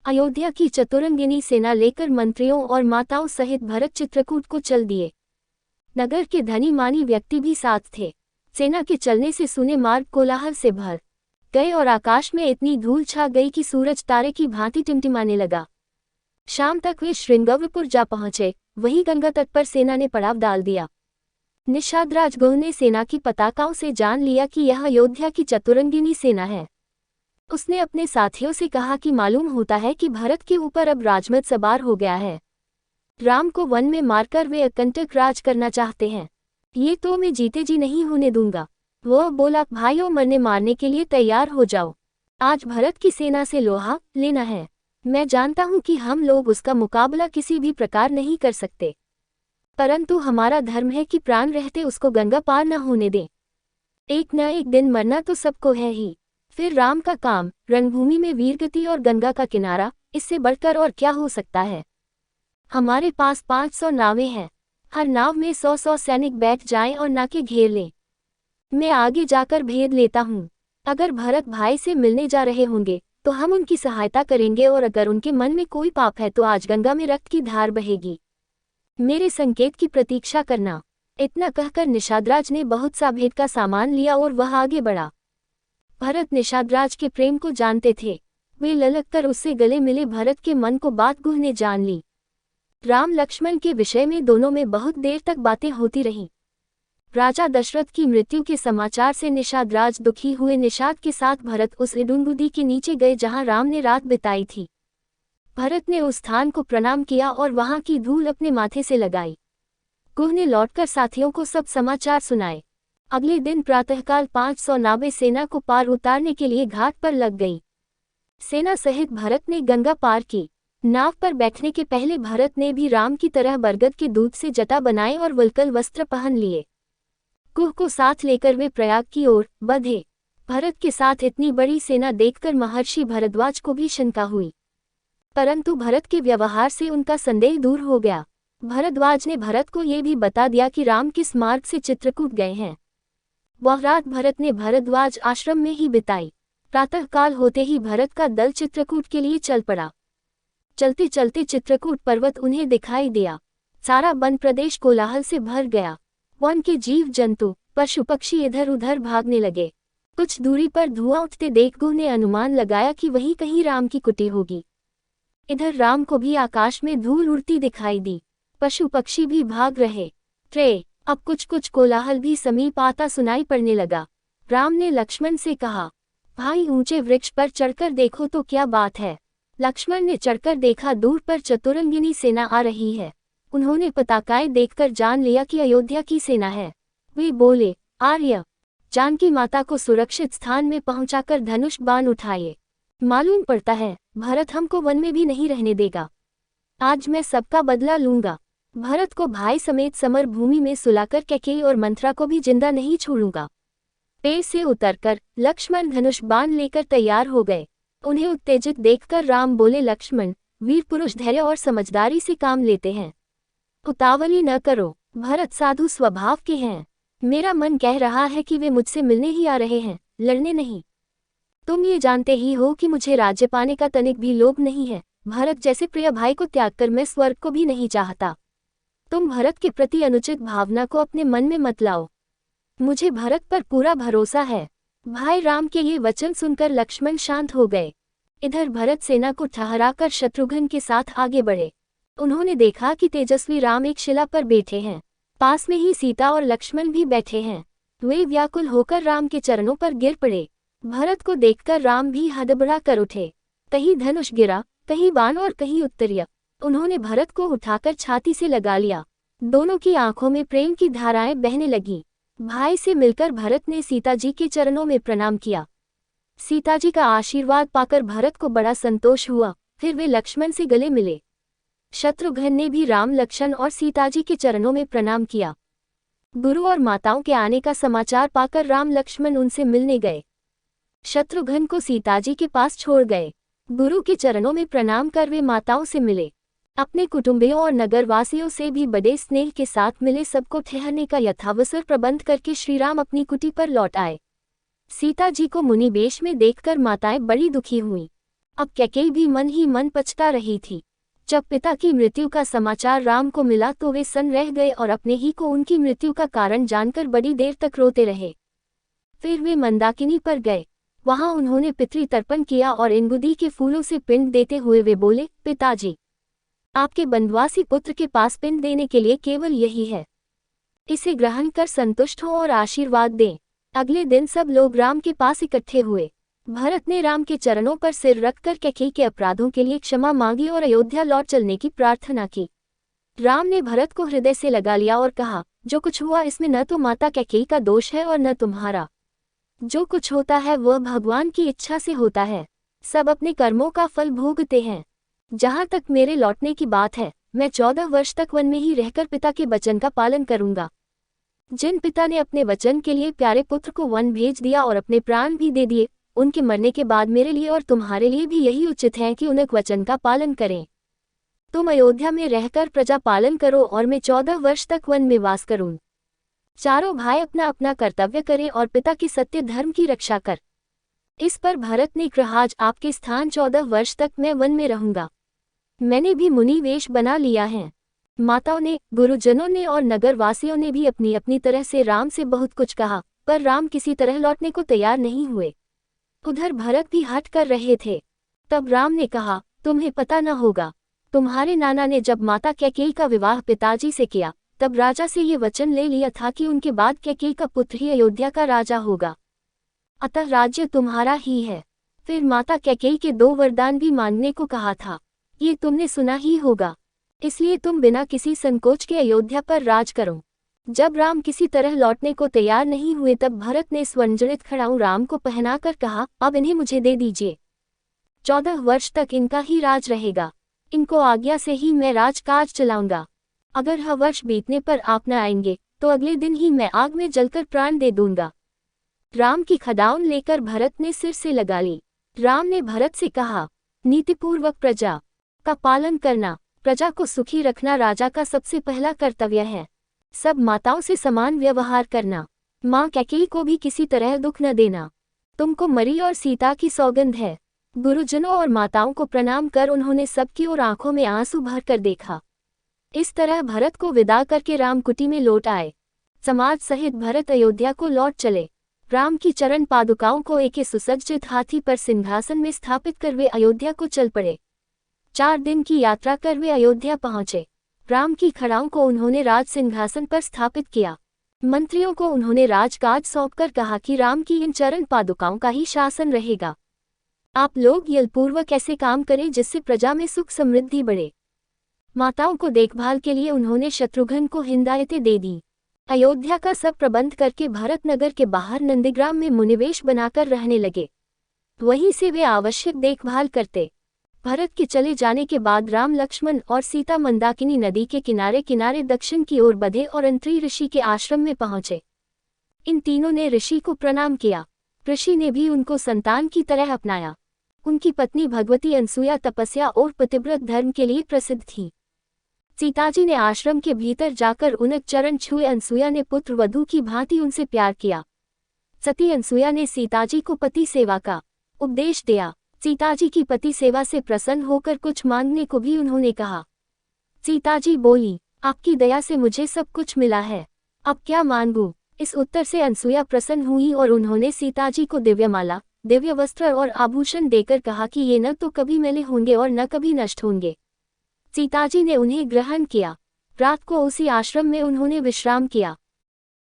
अयोध्या की चतुरंगिनी सेना लेकर मंत्रियों और माताओं सहित भरत चित्रकूट को चल दिए। नगर के धनी मानी व्यक्ति भी साथ थे। सेना के चलने से सुने मार्ग कोलाहल से भर गए और आकाश में इतनी धूल छा गई कि सूरज तारे की भांति टिमटिमाने लगा। शाम तक वे श्रृंगवरपुर जा पहुंचे। वहीं गंगा तट पर सेना ने पड़ाव डाल दिया। निषाद गुह ने सेना की पताकाओं से जान लिया कि यह अयोध्या की चतुरंगिनी सेना है। उसने अपने साथियों से कहा कि मालूम होता है कि भरत के ऊपर अब राजमद सवार हो गया है। राम को वन में मारकर वे अकंटक राज करना चाहते हैं। ये तो मैं जीते जी नहीं होने दूंगा। वह बोला, भाइयों, मरने मारने के लिए तैयार हो जाओ। आज भरत की सेना से लोहा लेना है। मैं जानता हूं कि हम लोग उसका मुकाबला किसी भी प्रकार नहीं कर सकते, परंतु हमारा धर्म है कि प्राण रहते उसको गंगा पार न होने दें। एक न एक दिन मरना तो सबको है ही। फिर राम का काम, रणभूमि में वीरगति और गंगा का किनारा, इससे बढ़कर और क्या हो सकता है। हमारे पास 500 नावें हैं। हर नाव में 100 सैनिक बैठ जाएं और नाके घेर लें। मैं आगे जाकर भेद लेता हूँ। अगर भरत भाई से मिलने जा रहे होंगे तो हम उनकी सहायता करेंगे, और अगर उनके मन में कोई पाप है तो आज गंगा में रक्त की धार बहेगी। मेरे संकेत की प्रतीक्षा करना। इतना कहकर निषादराज ने बहुत सा भेद का सामान लिया और वह आगे बढ़ा। भरत निषादराज के प्रेम को जानते थे। वे ललक कर उससे गले मिले। भरत के मन को बात गुह ने जान ली। राम लक्ष्मण के विषय में दोनों में बहुत देर तक बातें होती रहीं। राजा दशरथ की मृत्यु के समाचार से निषादराज दुखी हुए। निषाद के साथ भरत उस इडुंगुदी के नीचे गए जहां राम ने रात बिताई थी। भरत ने उस स्थान को प्रणाम किया और वहां की धूल अपने माथे से लगाई। गुह ने लौटकर साथियों को सब समाचार सुनाए। अगले दिन प्रातःकाल 500 नावें सेना को पार उतारने के लिए घाट पर लग गई। सेना सहित भरत ने गंगा पार की। नाव पर बैठने के पहले भरत ने भी राम की तरह बरगद के दूध से जटा बनाए और वल्कल वस्त्र पहन लिए। गुह को साथ लेकर वे प्रयाग की ओर बढ़े। भरत के साथ इतनी बड़ी सेना देखकर महर्षि भरद्वाज को भी शंका हुई, परंतु भरत के व्यवहार से उनका संदेह दूर हो गया। भरद्वाज ने भरत को ये भी बता दिया कि राम किस मार्ग से चित्रकूट गए हैं। वह रात भरत ने भरद्वाज आश्रम में ही बिताई। प्रातःकाल होते ही भरत का दल चित्रकूट के लिए चल पड़ा। चलते चलते चित्रकूट पर्वत उन्हें दिखाई दिया। सारा वन प्रदेश कोलाहल से भर गया। वन के जीव जंतु, पशु पक्षी इधर उधर भागने लगे। कुछ दूरी पर धुआं उठते देख गुह ने अनुमान लगाया कि वहीं कहीं राम की कुटी होगी। इधर राम को भी आकाश में धूल उड़ती दिखाई दी। पशु पक्षी भी भाग रहे थे। अब कुछ कुछ कोलाहल भी समीप आता सुनाई पड़ने लगा। राम ने लक्ष्मण से कहा, भाई, ऊंचे वृक्ष पर चढ़कर देखो तो क्या बात है। लक्ष्मण ने चढ़कर देखा, दूर पर चतुरंगिनी सेना आ रही है। उन्होंने पताकाएं देखकर जान लिया कि अयोध्या की सेना है। वे बोले, आर्य, जानकी माता को सुरक्षित स्थान में पहुंचाकर धनुष बाण उठाए। मालूम पड़ता है भरत हमको वन में भी नहीं रहने देगा। आज मैं सबका बदला लूंगा। भरत को भाई समेत समर भूमि में सुलाकर कैकेयी और मंथरा को भी जिंदा नहीं छोड़ूंगा। पेड़ से उतरकर लक्ष्मण धनुष बाण लेकर तैयार हो गए। उन्हें उत्तेजित देखकर राम बोले, लक्ष्मण, वीर पुरुष धैर्य और समझदारी से काम लेते हैं। उतावली न करो। भरत साधु स्वभाव के हैं। मेरा मन कह रहा है कि वे मुझसे मिलने ही आ रहे हैं, लड़ने नहीं। तुम ये जानते ही हो कि मुझे राज्य पाने का तनिक भी लोभ नहीं है। भरत जैसे प्रिय भाई को त्याग कर मैं स्वर्ग को भी नहीं चाहता। तुम भरत के प्रति अनुचित भावना को अपने मन में मत लाओ। मुझे भरत पर पूरा भरोसा है। भाई राम के ये वचन सुनकर लक्ष्मण शांत हो गए। इधर भरत सेना को ठहराकर शत्रुघ्न के साथ आगे बढ़े। उन्होंने देखा कि तेजस्वी राम एक शिला पर बैठे हैं। पास में ही सीता और लक्ष्मण भी बैठे हैं। वे व्याकुल होकर राम के चरणों पर गिर पड़े। भरत को देखकर राम भी हड़बड़ा कर उठे। कहीं धनुष गिरा, कहीं बाण और कहीं उत्तरीय। उन्होंने भरत को उठाकर छाती से लगा लिया। दोनों की आंखों में प्रेम की धाराएं बहने लगीं। भाई से मिलकर भरत ने सीता जी के चरणों में प्रणाम किया। सीता जी का आशीर्वाद पाकर भरत को बड़ा संतोष हुआ। फिर वे लक्ष्मण से गले मिले। शत्रुघ्न ने भी राम, लक्ष्मण और सीता जी के चरणों में प्रणाम किया। गुरु और माताओं के आने का समाचार पाकर राम लक्ष्मण उनसे मिलने गए। शत्रुघ्न को सीता जी के पास छोड़ गए। गुरु के चरणों में प्रणाम कर वे माताओं से मिले। अपने कुटुंबियों और नगरवासियों से भी बड़े स्नेह के साथ मिले। सबको ठहरने का यथावसर प्रबंध करके श्रीराम अपनी कुटी पर लौट आए। सीता जी को मुनि वेश में देखकर माताएं बड़ी दुखी हुईं। अब कैकेयी भी मन ही मन पछता रही थी। जब पिता की मृत्यु का समाचार राम को मिला तो वे सन्न रह गए और अपने ही को उनकी मृत्यु का कारण जानकर बड़ी देर तक रोते रहे। फिर वे मंदाकिनी पर गए। वहां उन्होंने पितृ तर्पण किया और इंगुदी के फूलों से पिंड देते हुए वे बोले, पिताजी, आपके बनवासी पुत्र के पास पिंड देने के लिए केवल यही है। इसे ग्रहण कर संतुष्ट हो और आशीर्वाद दें। अगले दिन सब लोग राम के पास इकट्ठे हुए। भरत ने राम के चरणों पर सिर रखकर कैकेयी के अपराधों के लिए क्षमा मांगी और अयोध्या लौट चलने की प्रार्थना की। राम ने भरत को हृदय से लगा लिया और कहा, जो कुछ हुआ इसमें न तो माता कैकेयी का दोष है और न तुम्हारा। जो कुछ होता है वह भगवान की इच्छा से होता है। सब अपने कर्मों का फल भोगते हैं। जहाँ तक मेरे लौटने की बात है, मैं 14 वर्ष तक वन में ही रहकर पिता के वचन का पालन करूंगा। जिन पिता ने अपने वचन के लिए प्यारे पुत्र को वन भेज दिया और अपने प्राण भी दे दिए, उनके मरने के बाद मेरे लिए और तुम्हारे लिए भी यही उचित है कि उन वचन का पालन करें। तुम अयोध्या में रहकर प्रजा पालन करो और मैं 14 वर्ष तक वन में वास करूं। चारों भाई अपना अपना कर्तव्य करें और पिता की सत्य धर्म की रक्षा कर। इस पर भरत ने कहा, आज आपके स्थान 14 वर्ष तक मैं वन में रहूंगा। मैंने भी मुनि वेश बना लिया है। माताओं ने, गुरुजनों ने और नगरवासियों ने भी अपनी अपनी तरह से राम से बहुत कुछ कहा, पर राम किसी तरह लौटने को तैयार नहीं हुए। उधर भरत भी हट कर रहे थे। तब राम ने कहा, तुम्हें पता न होगा, तुम्हारे नाना ने जब माता कैकेयी का विवाह पिताजी से किया, तब राजा से ये वचन ले लिया था कि उनके बाद कैकेयी का पुत्र ही अयोध्या का राजा होगा। अतः राज्य तुम्हारा ही है। फिर माता कैकेयी के 2 वरदान भी मांगने को कहा था। ये तुमने सुना ही होगा। इसलिए तुम बिना किसी संकोच के अयोध्या पर राज करो। जब राम किसी तरह लौटने को तैयार नहीं हुए तब भरत ने स्वर्णजड़ित खड़ाऊ राम को पहनाकर कहा, अब इन्हें मुझे दे दीजिए। 14 वर्ष तक इनका ही राज रहेगा। इनको आज्ञा से ही मैं राजकाज चलाऊंगा। अगर हर वर्ष बीतने पर आप न आएंगे तो अगले दिन ही मैं आग में जलकर प्राण दे दूंगा। राम की खदाउन लेकर भरत ने सिर से लगा ली। राम ने भरत से कहा, नीतिपूर्वक प्रजा का पालन करना, प्रजा को सुखी रखना राजा का सबसे पहला कर्तव्य है। सब माताओं से समान व्यवहार करना। माँ कैकेयी को भी किसी तरह दुख न देना। तुमको मरी और सीता की सौगंध है। गुरुजनों और माताओं को प्रणाम कर उन्होंने सबकी ओर आंखों में आंसू भर कर देखा। इस तरह भरत को विदा करके राम कुटी में लौट आए। समाज सहित भरत अयोध्या को लौट चले। राम की चरण पादुकाओं को एक सुसज्जित हाथी पर सिंहासन में स्थापित कर वे अयोध्या को चल पड़े। 4 दिन की यात्रा कर वे अयोध्या पहुंचे। राम की खड़ाओं को उन्होंने राज सिंहासन पर स्थापित किया। मंत्रियों को उन्होंने राजकाज सौंपकर कहा कि राम की इन चरण पादुकाओं का ही शासन रहेगा। आप लोग यलपूर्वक ऐसे काम करें जिससे प्रजा में सुख समृद्धि बढ़े। माताओं को देखभाल के लिए उन्होंने शत्रुघ्न को हिदायतें दे दी। अयोध्या का सब प्रबंध करके भरत नगर के बाहर नंदीग्राम में मुनिवेश बनाकर रहने लगे। वहीं से वे आवश्यक देखभाल करते। भरत के चले जाने के बाद राम, लक्ष्मण और सीता मंदाकिनी नदी के किनारे किनारे दक्षिण की ओर बढ़े और अंत्री ऋषि के आश्रम में पहुंचे। इन तीनों ने ऋषि को प्रणाम किया। ऋषि ने भी उनको संतान की तरह अपनाया। उनकी पत्नी भगवती अनसुया तपस्या और पतिव्रत धर्म के लिए प्रसिद्ध थी। सीताजी ने आश्रम के भीतर जाकर उनके चरण छुए। अनसुया ने पुत्र वधू की भांति उनसे प्यार किया। सती अनसुया ने सीताजी को पति सेवा का उपदेश दिया। सीताजी की पति सेवा से प्रसन्न होकर कुछ मांगने को भी उन्होंने कहा। सीताजी बोली, आपकी दया से मुझे सब कुछ मिला है, अब क्या मांगूं? इस उत्तर से अनसुया प्रसन्न हुई और उन्होंने सीताजी को दिव्यमाला, दिव्य वस्त्र और आभूषण देकर कहा कि ये न तो कभी मैले होंगे और न कभी नष्ट होंगे। सीताजी ने उन्हें ग्रहण किया। रात को उसी आश्रम में उन्होंने विश्राम किया।